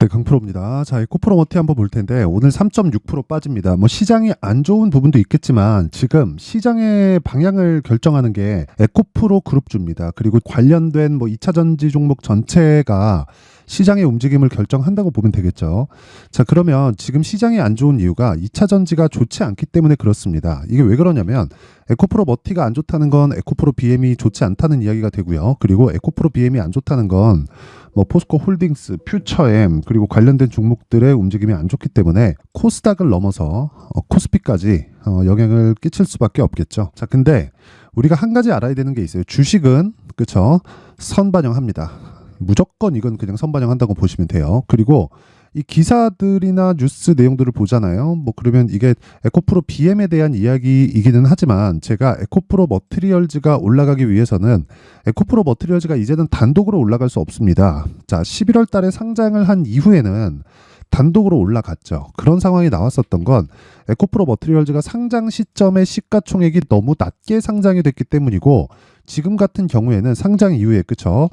네, 강프로입니다. 자, 에코프로 머티 한번 볼 텐데 오늘 3.6% 빠집니다. 뭐 시장이 안 좋은 부분도 있겠지만 지금 시장의 방향을 결정하는 게 에코프로 그룹주입니다. 그리고 관련된 뭐 2차 전지 종목 전체가 시장의 움직임을 결정한다고 보면 되겠죠. 자, 그러면 지금 시장이 안 좋은 이유가 2차 전지가 좋지 않기 때문에 그렇습니다. 이게 왜 그러냐면 에코프로 머티가 안 좋다는 건 에코프로 BM이 좋지 않다는 이야기가 되고요. 그리고 에코프로 BM이 안 좋다는 건 뭐 포스코 홀딩스, 퓨처엠 그리고 관련된 종목들의 움직임이 안 좋기 때문에 코스닥을 넘어서 코스피까지 영향을 끼칠 수밖에 없겠죠. 자, 근데 우리가 한 가지 알아야 되는 게 있어요. 주식은 그쵸, 선반영합니다. 무조건 이건 그냥 선반영한다고 보시면 돼요. 그리고 이 기사들이나 뉴스 내용들을 보잖아요. 뭐 그러면 이게 에코프로 BM에 대한 이야기이기는 하지만 제가 에코프로 머티리얼즈가 올라가기 위해서는 에코프로 머티리얼즈가 이제는 단독으로 올라갈 수 없습니다. 자, 11월 달에 상장을 한 이후에는 단독으로 올라갔죠. 그런 상황이 나왔었던 건 에코프로 머티리얼즈가 상장 시점의 시가총액이 너무 낮게 상장이 됐기 때문이고, 지금 같은 경우에는 상장 이후에 그쵸,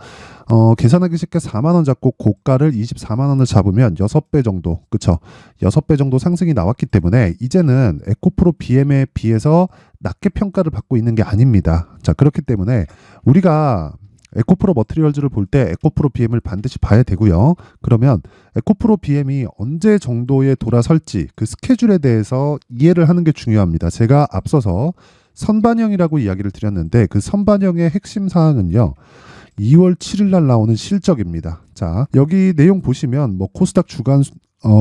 계산하기 쉽게 4만 원 잡고 고가를 24만 원을 잡으면 6배 정도, 그쵸, 6배 정도 상승이 나왔기 때문에 이제는 에코프로 BM에 비해서 낮게 평가를 받고 있는 게 아닙니다. 자, 그렇기 때문에 우리가 에코프로 머티리얼즈를 볼 때 에코프로 BM을 반드시 봐야 되고요. 그러면 에코프로 BM이 언제 정도에 돌아설지 그 스케줄에 대해서 이해를 하는 게 중요합니다. 제가 앞서서 선반영이라고 이야기를 드렸는데 그 선반영의 핵심 사항은요, 2월 7일 날 나오는 실적입니다. 자, 여기 내용 보시면 뭐 코스닥 주간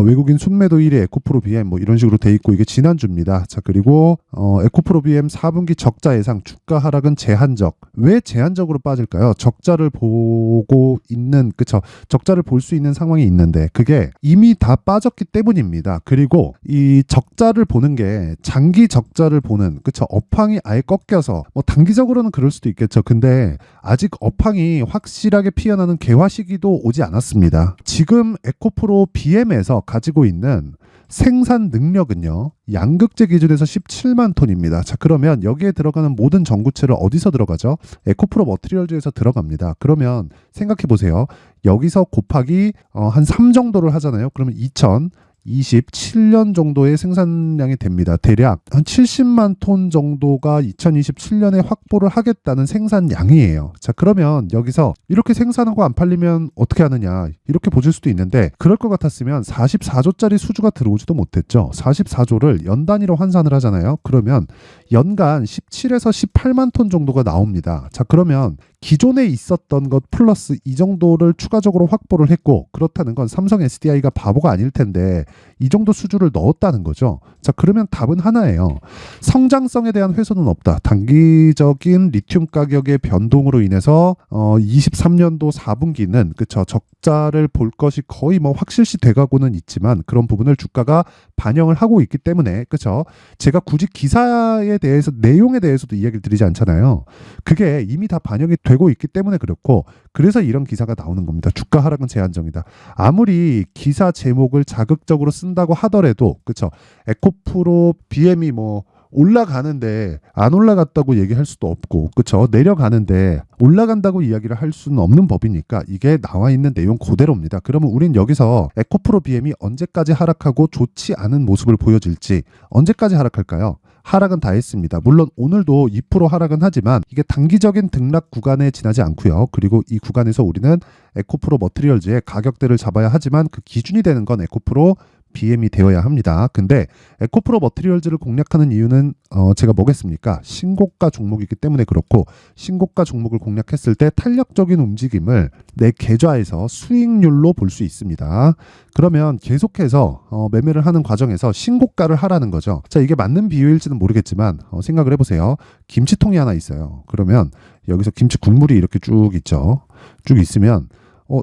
외국인 순매도 1위 에코프로 BM 뭐 이런 식으로 돼 있고, 이게 지난주입니다. 자, 그리고 에코프로 BM 4분기 적자 예상, 주가 하락은 제한적. 왜 제한적으로 빠질까요? 적자를 보고 있는, 그쵸, 적자를 볼 수 있는 상황이 있는데 그게 이미 다 빠졌기 때문입니다. 그리고 이 적자를 보는 게 장기 적자를 보는, 그쵸, 업황이 아예 꺾여서 뭐 단기적으로는 그럴 수도 있겠죠. 근데 아직 업황이 확실하게 피어나는 개화 시기도 오지 않았습니다. 지금 에코프로 BM에서 가지고 있는 생산 능력은요, 양극재 기준에서 17만 톤입니다. 자, 그러면 여기에 들어가는 모든 전구체를 어디서 들어가죠? 에코프로 머티리얼즈에서 들어갑니다. 그러면 생각해 보세요. 여기서 곱하기 한 3 정도를 하잖아요. 그러면 2027년 정도의 생산량이 됩니다. 대략 한 70만 톤 정도가 2027년에 확보를 하겠다는 생산량이에요. 자, 그러면 여기서 이렇게 생산하고 안 팔리면 어떻게 하느냐, 이렇게 보실 수도 있는데, 그럴 것 같았으면 44조짜리 수주가 들어오지도 못했죠. 44조를 연 단위로 환산을 하잖아요. 그러면 연간 17에서 18만 톤 정도가 나옵니다. 자, 그러면 기존에 있었던 것 플러스 이 정도를 추가적으로 확보를 했고, 그렇다는 건 삼성 SDI가 바보가 아닐 텐데 이 정도 수주를 넣었다는 거죠. 자, 그러면 답은 하나예요. 성장성에 대한 훼손은 없다. 단기적인 리튬 가격의 변동으로 인해서 23년도 4분기는 그쵸, 적자를 볼 것이 거의 뭐 확실시 돼가고는 있지만 그런 부분을 주가가 반영을 하고 있기 때문에, 그쵸, 제가 굳이 기사에 대해서 내용에 대해서도 이야기를 드리지 않잖아요. 그게 이미 다 반영이 되고 있기 때문에 그렇고, 그래서 이런 기사가 나오는 겁니다. 주가 하락은 제한적이다. 아무리 기사 제목을 자극적으로 쓴다고 하더라도, 그쵸, 에코프로 BM이 뭐 올라가는데 안 올라갔다고 얘기할 수도 없고, 그쵸, 내려가는데 올라간다고 이야기를 할 수는 없는 법이니까 이게 나와 있는 내용 그대로입니다. 그러면 우린 여기서 에코프로 BM이 언제까지 하락하고 좋지 않은 모습을 보여줄지, 언제까지 하락할까요? 하락은 다 했습니다. 물론 오늘도 2% 하락은 하지만 이게 단기적인 등락 구간에 지나지 않고요. 그리고 이 구간에서 우리는 에코프로 머티리얼즈의 가격대를 잡아야 하지만 그 기준이 되는 건 에코프로 BM이 되어야 합니다. 근데 에코프로 머티리얼즈를 공략하는 이유는 제가 뭐겠습니까? 신고가 종목이기 때문에 그렇고, 신고가 종목을 공략했을 때 탄력적인 움직임을 내 계좌에서 수익률로 볼 수 있습니다. 그러면 계속해서 매매를 하는 과정에서 신고가를 하라는 거죠. 자, 이게 맞는 비유일지는 모르겠지만 생각을 해보세요. 김치통이 하나 있어요. 그러면 여기서 김치 국물이 이렇게 쭉 있죠. 쭉 있으면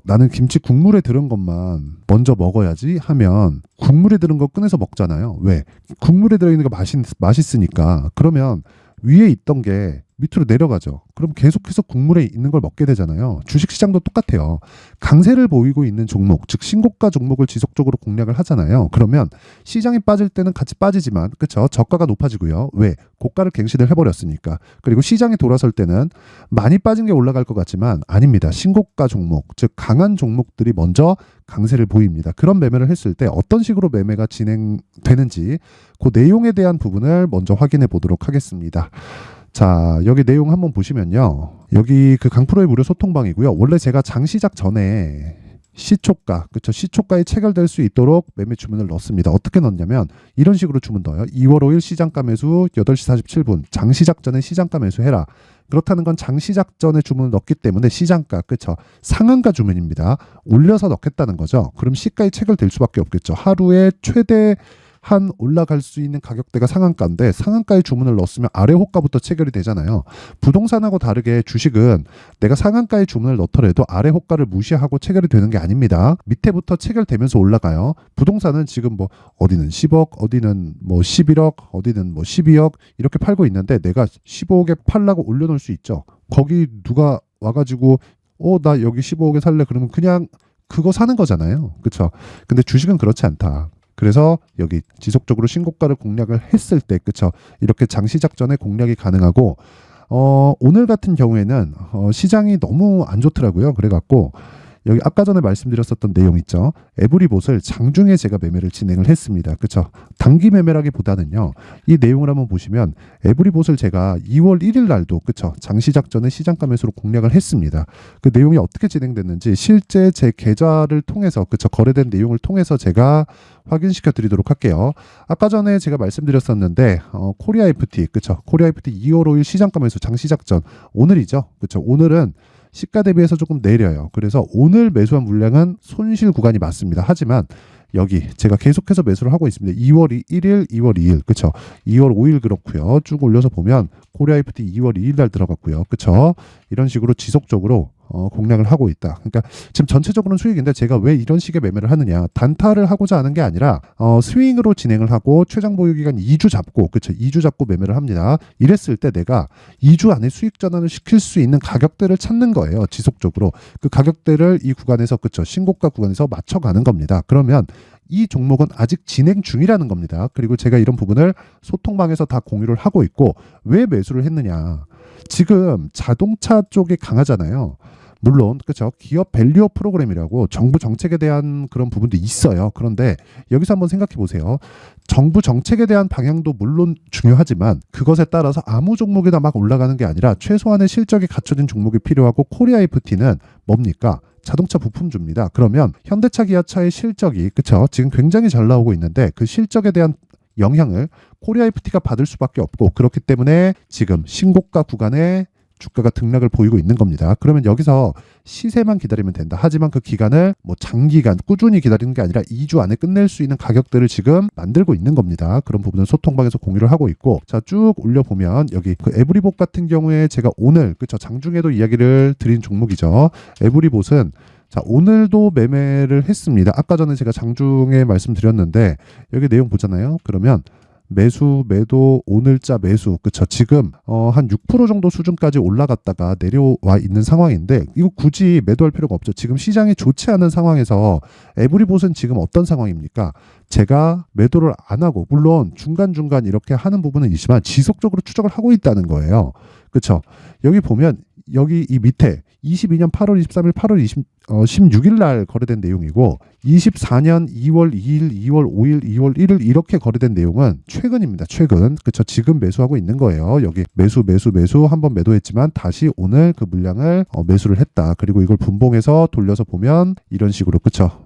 나는 김치 국물에 들은 것만 먼저 먹어야지 하면 국물에 들은 거 꺼내서 먹잖아요. 왜? 국물에 들어있는 거 맛있으니까. 그러면 위에 있던 게 밑으로 내려가죠. 그럼 계속해서 국물에 있는 걸 먹게 되잖아요. 주식시장도 똑같아요. 강세를 보이고 있는 종목, 즉 신고가 종목을 지속적으로 공략을 하잖아요. 그러면 시장이 빠질 때는 같이 빠지지만, 그쵸? 저가가 높아지고요. 왜? 고가를 갱신을 해버렸으니까. 그리고 시장이 돌아설 때는 많이 빠진 게 올라갈 것 같지만 아닙니다. 신고가 종목, 즉 강한 종목들이 먼저 강세를 보입니다. 그런 매매를 했을 때 어떤 식으로 매매가 진행되는지 그 내용에 대한 부분을 먼저 확인해 보도록 하겠습니다. 자, 여기 내용 한번 보시면요. 여기 그 강프로의 무료 소통방이고요. 원래 제가 장 시작 전에 시초가, 그쵸? 시초가에 체결될 수 있도록 매매 주문을 넣습니다. 어떻게 넣냐면 이런 식으로 주문 넣어요. 2월 5일 시장가 매수 8시 47분 장 시작 전에 시장가 매수해라. 그렇다는 건 장 시작 전에 주문을 넣기 때문에 시장가, 그쵸? 상한가 주문입니다. 올려서 넣겠다는 거죠. 그럼 시가에 체결될 수밖에 없겠죠. 하루에 최대 한 올라갈 수 있는 가격대가 상한가인데 상한가에 주문을 넣었으면 아래 호가부터 체결이 되잖아요. 부동산하고 다르게 주식은 내가 상한가에 주문을 넣더라도 아래 호가를 무시하고 체결이 되는 게 아닙니다. 밑에부터 체결되면서 올라가요. 부동산은 지금 뭐 어디는 10억, 어디는 뭐 11억, 어디는 뭐 12억 이렇게 팔고 있는데 내가 15억에 팔라고 올려놓을 수 있죠. 거기 누가 와가지고 나 여기 15억에 살래 그러면 그냥 그거 사는 거잖아요. 그렇죠? 근데 주식은 그렇지 않다. 그래서 여기 지속적으로 신고가를 공략을 했을 때, 그쵸? 이렇게 장 시작 전에 공략이 가능하고, 오늘 같은 경우에는 시장이 너무 안 좋더라고요. 그래갖고 여기 아까 전에 말씀드렸었던 내용 있죠. 에브리봇을 장중에 제가 매매를 진행을 했습니다. 그쵸? 단기 매매라기보다는요. 이 내용을 한번 보시면 에브리봇을 제가 2월 1일 날도, 그쵸? 장 시작 전에 시장가 매수로 공략을 했습니다. 그 내용이 어떻게 진행됐는지 실제 제 계좌를 통해서, 그쵸? 거래된 내용을 통해서 제가 확인시켜 드리도록 할게요. 아까 전에 제가 말씀드렸었는데 코리아 FT, 그쵸? 코리아 FT 2월 5일 시장가 매수 장 시작 전 오늘이죠. 그쵸? 오늘은 시가 대비해서 조금 내려요. 그래서 오늘 매수한 물량은 손실 구간이 맞습니다. 하지만 여기 제가 계속해서 매수를 하고 있습니다. 2월 1일, 2월 2일, 그쵸? 2월 5일 그렇고요. 쭉 올려서 보면 코리아 FT 2월 2일 날 들어갔고요. 그쵸? 이런 식으로 지속적으로 공략을 하고 있다. 그러니까 지금 전체적으로는 수익인데 제가 왜 이런 식의 매매를 하느냐? 단타를 하고자 하는 게 아니라 스윙으로 진행을 하고 최장 보유 기간 2주 잡고, 그쵸? 2주 잡고 매매를 합니다. 이랬을 때 내가 2주 안에 수익 전환을 시킬 수 있는 가격대를 찾는 거예요. 지속적으로 그 가격대를 이 구간에서, 그쵸? 신고가 구간에서 맞춰가는 겁니다. 그러면 이 종목은 아직 진행 중이라는 겁니다. 그리고 제가 이런 부분을 소통방에서 다 공유를 하고 있고, 왜 매수를 했느냐? 지금 자동차 쪽이 강하잖아요. 물론 그렇죠. 기업 밸류업 프로그램이라고 정부 정책에 대한 그런 부분도 있어요. 그런데 여기서 한번 생각해 보세요. 정부 정책에 대한 방향도 물론 중요하지만 그것에 따라서 아무 종목이나 막 올라가는 게 아니라 최소한의 실적이 갖춰진 종목이 필요하고 코리아 FT는 뭡니까? 자동차 부품주입니다. 그러면 현대차, 기아차의 실적이, 그쵸? 지금 굉장히 잘 나오고 있는데 그 실적에 대한 영향을 코리아 FT가 받을 수밖에 없고, 그렇기 때문에 지금 신고가 구간에 주가가 등락을 보이고 있는 겁니다. 그러면 여기서 시세만 기다리면 된다. 하지만 그 기간을 뭐 장기간 꾸준히 기다리는 게 아니라 2주 안에 끝낼 수 있는 가격대를 지금 만들고 있는 겁니다. 그런 부분은 소통방에서 공유를 하고 있고, 자, 쭉 올려보면 여기 그 에브리봇 같은 경우에 제가 오늘, 그쵸? 장중에도 이야기를 드린 종목이죠. 에브리봇은 자, 오늘도 매매를 했습니다. 아까 전에 제가 장중에 말씀드렸는데 여기 내용 보잖아요. 그러면 매수, 매도, 오늘자 매수, 그쵸? 지금 한 6% 정도 수준까지 올라갔다가 내려와 있는 상황인데 이거 굳이 매도할 필요가 없죠. 지금 시장이 좋지 않은 상황에서 에브리봇은 지금 어떤 상황입니까? 제가 매도를 안 하고, 물론 중간중간 이렇게 하는 부분은 있지만 지속적으로 추적을 하고 있다는 거예요. 그쵸? 여기 보면 여기 이 밑에 22년 8월 23일, 8월 16일 날 거래된 내용이고 24년 2월 2일, 2월 5일, 2월 1일 이렇게 거래된 내용은 최근입니다. 최근. 그쵸? 지금 매수하고 있는 거예요. 여기 매수 한번 매도했지만 다시 오늘 그 물량을 매수를 했다. 그리고 이걸 분봉해서 돌려서 보면 이런 식으로, 그쵸?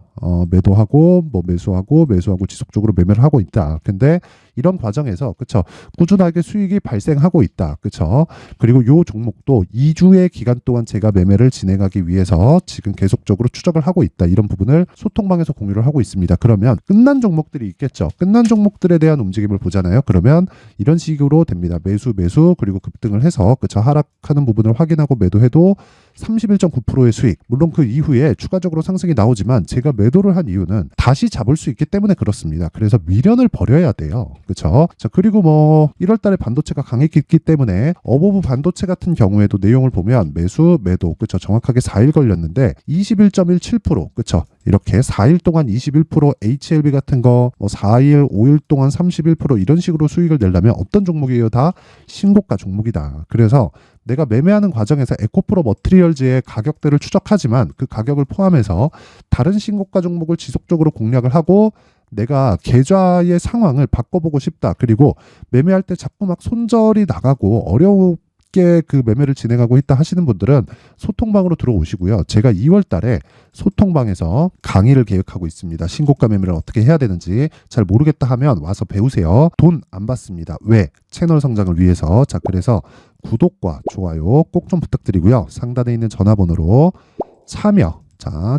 매도하고 뭐 매수하고 지속적으로 매매를 하고 있다. 근데 이런 과정에서, 그쵸? 꾸준하게 수익이 발생하고 있다. 그쵸? 그리고 요 종목도 2주의 기간 동안 제가 매매를 진행하기 위해서 지금 계속적으로 추적을 하고 있다. 이런 부분을 소통방에서 공유를 하고 있습니다. 그러면 끝난 종목들이 있겠죠. 끝난 종목들에 대한 움직임을 보잖아요. 그러면 이런 식으로 됩니다. 매수 그리고 급등을 해서, 그쵸? 하락하는 부분을 확인하고 매도해도 31.9%의 수익. 물론 그 이후에 추가적으로 상승이 나오지만 제가 매도를 한 이유는 다시 잡을 수 있기 때문에 그렇습니다. 그래서 미련을 버려야 돼요. 그쵸? 자, 그리고 1월 달에 반도체가 강했기 때문에 어버브 반도체 같은 경우에도 내용을 보면 매수, 매도, 그쵸? 정확하게 4일 걸렸는데 21.17%, 그쵸? 이렇게 4일 동안 21%, HLB 같은 거 4일, 5일 동안 31% 이런 식으로 수익을 내려면 어떤 종목이에요? 다 신고가 종목이다. 그래서 내가 매매하는 과정에서 에코프로 머티리얼즈의 가격대를 추적하지만 그 가격을 포함해서 다른 신고가 종목을 지속적으로 공략을 하고 내가 계좌의 상황을 바꿔보고 싶다. 그리고 매매할 때 자꾸 막 손절이 나가고 어렵게 그 매매를 진행하고 있다 하시는 분들은 소통방으로 들어오시고요. 제가 2월 달에 소통방에서 강의를 계획하고 있습니다. 신고가 매매를 어떻게 해야 되는지 잘 모르겠다 하면 와서 배우세요. 돈 안 받습니다. 왜? 채널 성장을 위해서. 자, 그래서 구독과 좋아요 꼭 좀 부탁드리고요. 상단에 있는 전화번호로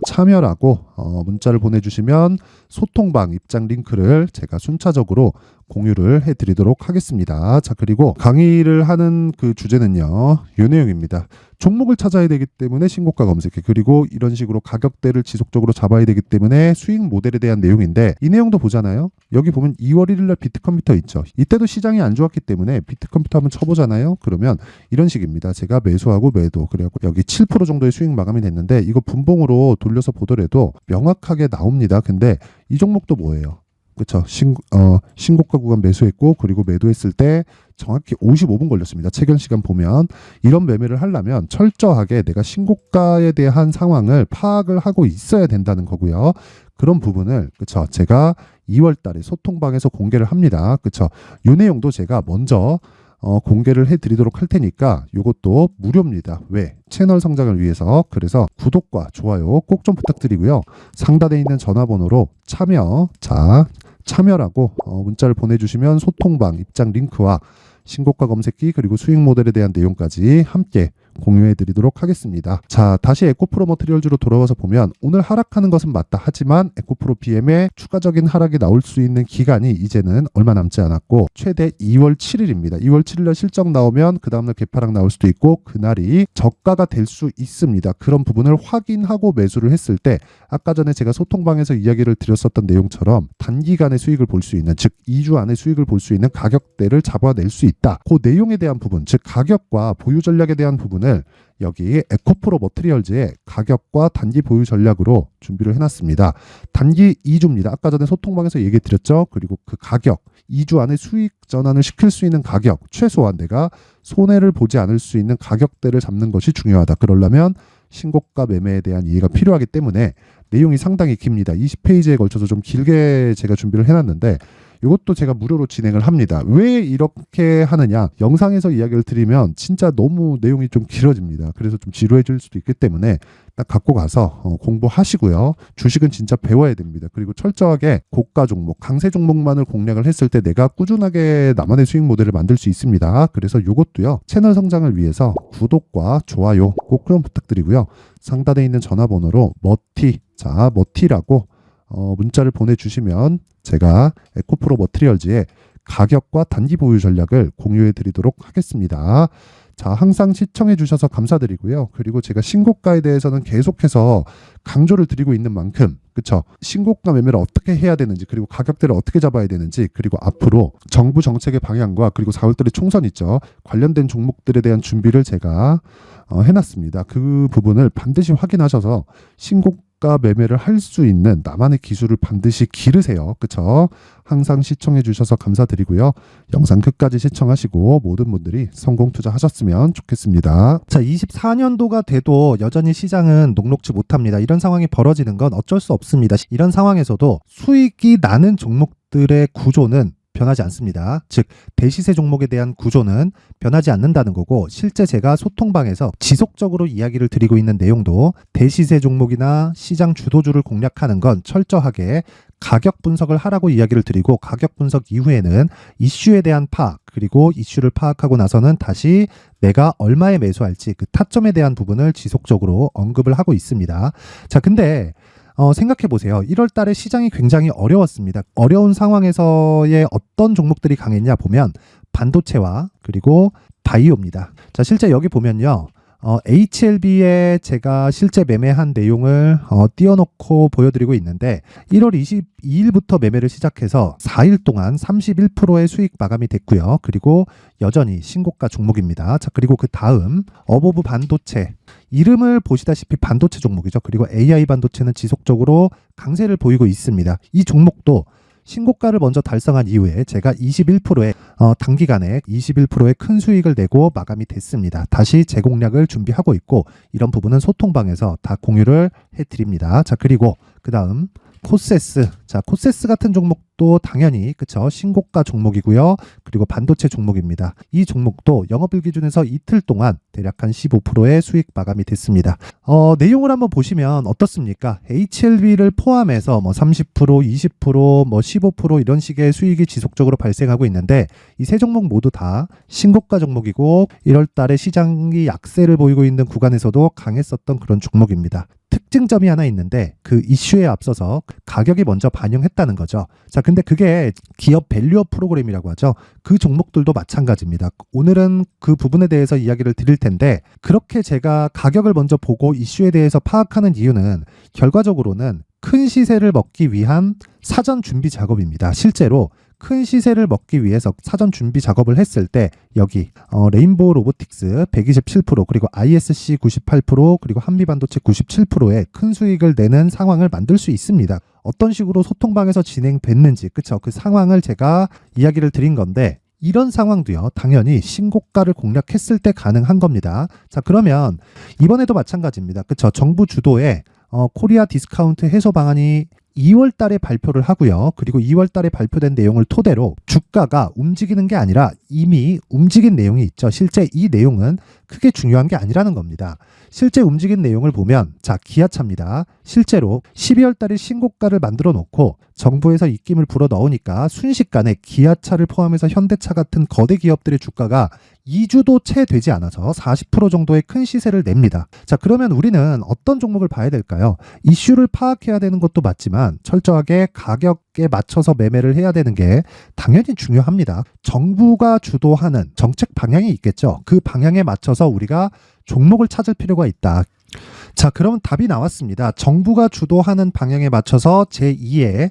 참여라고 문자를 보내주시면 소통방 입장 링크를 제가 순차적으로 공유를 해드리도록 하겠습니다. 자, 그리고 강의를 하는 그 주제는요, 이 내용입니다. 종목을 찾아야 되기 때문에 신고가 검색해, 그리고 이런 식으로 가격대를 지속적으로 잡아야 되기 때문에 수익 모델에 대한 내용인데, 이 내용도 보잖아요. 여기 보면 2월 1일 날 비트컴퓨터 있죠. 이때도 시장이 안 좋았기 때문에 비트컴퓨터 한번 쳐보잖아요. 그러면 이런 식입니다. 제가 매수하고 매도, 그래갖고 여기 7% 정도의 수익 마감이 됐는데 이거 분봉으로 돌려서 보더라도 명확하게 나옵니다. 근데 이 종목도 뭐예요? 그쵸. 신고가 구간 매수했고, 그리고 매도했을 때 정확히 55분 걸렸습니다. 체결 시간 보면. 이런 매매를 하려면 철저하게 내가 신고가에 대한 상황을 파악을 하고 있어야 된다는 거고요. 그런 부분을, 그쵸, 제가 2월 달에 소통방에서 공개를 합니다. 그쵸. 이 내용도 제가 먼저 공개를 해드리도록 할 테니까 이것도 무료입니다. 왜? 채널 성장을 위해서. 그래서 구독과 좋아요 꼭 좀 부탁드리고요. 상단에 있는 전화번호로 참여라고 문자를 보내주시면 소통방 입장 링크와 신고가 검색기 그리고 수익 모델에 대한 내용까지 함께 공유해 드리도록 하겠습니다. 자, 다시 에코프로 머티리얼즈로 돌아와서 보면 오늘 하락하는 것은 맞다 하지만 에코프로 BM에 추가적인 하락이 나올 수 있는 기간이 이제는 얼마 남지 않았고 최대 2월 7일입니다. 2월 7일 날 실적 나오면 그 다음날 개파락 나올 수도 있고 그날이 저가가 될 수 있습니다. 그런 부분을 확인하고 매수를 했을 때 아까 전에 제가 소통방에서 이야기를 드렸었던 내용처럼 단기간의 수익을 볼 수 있는, 즉 2주 안에 수익을 볼 수 있는 가격대를 잡아낼 수 있다. 그 내용에 대한 부분, 즉 가격과 보유 전략에 대한 부분을 여기 에코프로 머티리얼즈의 가격과 단기 보유 전략으로 준비를 해놨습니다. 단기 2주입니다. 아까 전에 소통방에서 얘기 드렸죠. 그리고 그 가격, 2주 안에 수익 전환을 시킬 수 있는 가격, 최소한 내가 손해를 보지 않을 수 있는 가격대를 잡는 것이 중요하다. 그러려면 신고가 매매에 대한 이해가 필요하기 때문에 내용이 상당히 깁니다. 20페이지에 걸쳐서 좀 길게 제가 준비를 해놨는데 이것도 제가 무료로 진행을 합니다. 왜 이렇게 하느냐? 영상에서 이야기를 드리면 진짜 너무 내용이 좀 길어집니다. 그래서 좀 지루해질 수도 있기 때문에 딱 갖고 가서 공부하시고요. 주식은 진짜 배워야 됩니다. 그리고 철저하게 고가 종목, 강세 종목만을 공략을 했을 때 내가 꾸준하게 나만의 수익 모델을 만들 수 있습니다. 그래서 이것도요, 채널 성장을 위해서 구독과 좋아요 꼭 좀 부탁드리고요. 상단에 있는 전화번호로 머티라고 문자를 보내주시면 제가 에코프로 머티리얼즈의 가격과 단기 보유 전략을 공유해 드리도록 하겠습니다. 자, 항상 시청해 주셔서 감사드리고요. 그리고 제가 신고가에 대해서는 계속해서 강조를 드리고 있는 만큼, 그쵸? 신고가 매매를 어떻게 해야 되는지, 그리고 가격대를 어떻게 잡아야 되는지, 그리고 앞으로 정부 정책의 방향과 그리고 4월달에 총선 있죠. 관련된 종목들에 대한 준비를 제가 해놨습니다. 그 부분을 반드시 확인하셔서 신고가 매매를 할 수 있는 나만의 기술을 반드시 기르세요. 그쵸? 항상 시청해 주셔서 감사드리고요. 영상 끝까지 시청하시고 모든 분들이 성공 투자하셨으면 좋겠습니다. 자, 24년도가 돼도 여전히 시장은 녹록지 못합니다. 이런 상황이 벌어지는 건 어쩔 수 없습니다. 이런 상황에서도 수익이 나는 종목들의 구조는 변하지 않습니다. 즉 대시세 종목에 대한 구조는 변하지 않는다는 거고, 실제 제가 소통방에서 지속적으로 이야기를 드리고 있는 내용도 대시세 종목이나 시장 주도주를 공략하는 건 철저하게 가격 분석을 하라고 이야기를 드리고, 가격 분석 이후에는 이슈에 대한 파악, 그리고 이슈를 파악하고 나서는 다시 내가 얼마에 매수할지 그 타점에 대한 부분을 지속적으로 언급을 하고 있습니다. 자, 근데 생각해 보세요. 1월 달에 시장이 굉장히 어려웠습니다. 어려운 상황에서의 어떤 종목들이 강했냐 보면 반도체와 그리고 바이오입니다. 자, 실제 여기 보면요. HLB에 제가 실제 매매한 내용을 띄워놓고 보여드리고 있는데 1월 22일부터 매매를 시작해서 4일 동안 31%의 수익 마감이 됐고요. 그리고 여전히 신고가 종목입니다. 자, 그리고 그 다음 어보브 반도체, 이름을 보시다시피 반도체 종목이죠. 그리고 AI 반도체는 지속적으로 강세를 보이고 있습니다. 이 종목도 신고가를 먼저 달성한 이후에 제가 21%의 단기간에 21%의 큰 수익을 내고 마감이 됐습니다. 다시 재공략을 준비하고 있고 이런 부분은 소통방에서 다 공유를 해드립니다. 자, 그리고 그 다음 코세스. 자, 코세스 같은 종목도 당연히 그쵸, 신고가 종목이고요. 그리고 반도체 종목입니다. 이 종목도 영업일 기준에서 이틀 동안 대략 한 15%의 수익 마감이 됐습니다. 내용을 한번 보시면 어떻습니까? HLB를 포함해서 30%, 20%, 15% 이런 식의 수익이 지속적으로 발생하고 있는데 이 세 종목 모두 다 신고가 종목이고 1월 달에 시장이 약세를 보이고 있는 구간에서도 강했었던 그런 종목입니다. 특징점이 하나 있는데 그 이슈에 앞서서 가격이 먼저 반영했다는 거죠. 자, 근데 그게 기업 밸류업 프로그램이라고 하죠. 그 종목들도 마찬가지입니다. 오늘은 그 부분에 대해서 이야기를 드릴 텐데 그렇게 제가 가격을 먼저 보고 이슈에 대해서 파악하는 이유는 결과적으로는 큰 시세를 먹기 위한 사전 준비 작업입니다. 실제로 큰 시세를 먹기 위해서 사전 준비 작업을 했을 때 여기 레인보우 로보틱스 127% 그리고 ISC 98% 그리고 한미반도체 97%의 큰 수익을 내는 상황을 만들 수 있습니다. 어떤 식으로 소통방에서 진행됐는지 그쵸, 그 상황을 제가 이야기를 드린 건데 이런 상황도요 당연히 신고가를 공략했을 때 가능한 겁니다. 자, 그러면 이번에도 마찬가지입니다. 그쵸, 정부 주도의 코리아 디스카운트 해소 방안이 2월 달에 발표를 하고요. 그리고 2월 달에 발표된 내용을 토대로 주가가 움직이는 게 아니라 이미 움직인 내용이 있죠. 실제 이 내용은 크게 중요한 게 아니라는 겁니다. 실제 움직인 내용을 보면 자, 기아차입니다. 실제로 12월 달에 신고가를 만들어 놓고 정부에서 입김을 불어 넣으니까 순식간에 기아차를 포함해서 현대차 같은 거대 기업들의 주가가 2주도 채 되지 않아서 40% 정도의 큰 시세를 냅니다. 자, 그러면 우리는 어떤 종목을 봐야 될까요? 이슈를 파악해야 되는 것도 맞지만 철저하게 가격에 맞춰서 매매를 해야 되는 게 당연히 중요합니다. 정부가 주도하는 정책 방향이 있겠죠. 그 방향에 맞춰서 우리가 종목을 찾을 필요가 있다. 자, 그럼 답이 나왔습니다. 정부가 주도하는 방향에 맞춰서 제2의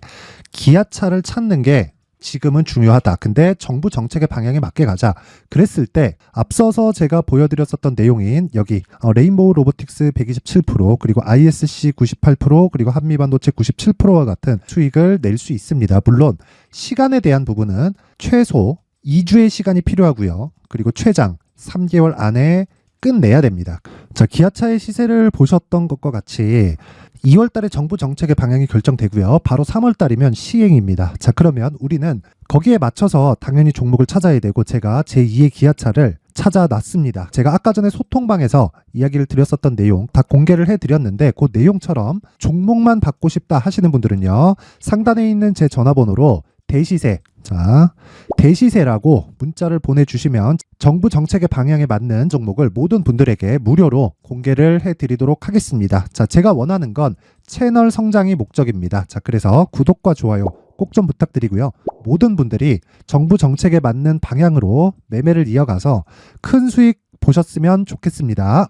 기아차를 찾는 게 지금은 중요하다. 근데 정부 정책의 방향에 맞게 가자. 그랬을 때 앞서서 제가 보여드렸었던 내용인 여기 레인보우 로보틱스 127% 그리고 ISC 98% 그리고 한미반도체 97%와 같은 수익을 낼 수 있습니다. 물론 시간에 대한 부분은 최소 2주의 시간이 필요하고요. 그리고 최장 3개월 안에 끝내야 됩니다. 자, 기아차의 시세를 보셨던 것과 같이 2월 달에 정부 정책의 방향이 결정되고요. 바로 3월 달이면 시행입니다. 자, 그러면 우리는 거기에 맞춰서 당연히 종목을 찾아야 되고 제가 제2의 기아차를 찾아놨습니다. 제가 아까 전에 소통방에서 이야기를 드렸었던 내용 다 공개를 해드렸는데 그 내용처럼 종목만 받고 싶다 하시는 분들은요. 상단에 있는 제 전화번호로 대시세, 자, 대시세라고 문자를 보내주시면 정부 정책의 방향에 맞는 종목을 모든 분들에게 무료로 공개를 해드리도록 하겠습니다. 자, 제가 원하는 건 채널 성장이 목적입니다. 자, 그래서 구독과 좋아요 꼭 좀 부탁드리고요. 모든 분들이 정부 정책에 맞는 방향으로 매매를 이어가서 큰 수익 보셨으면 좋겠습니다.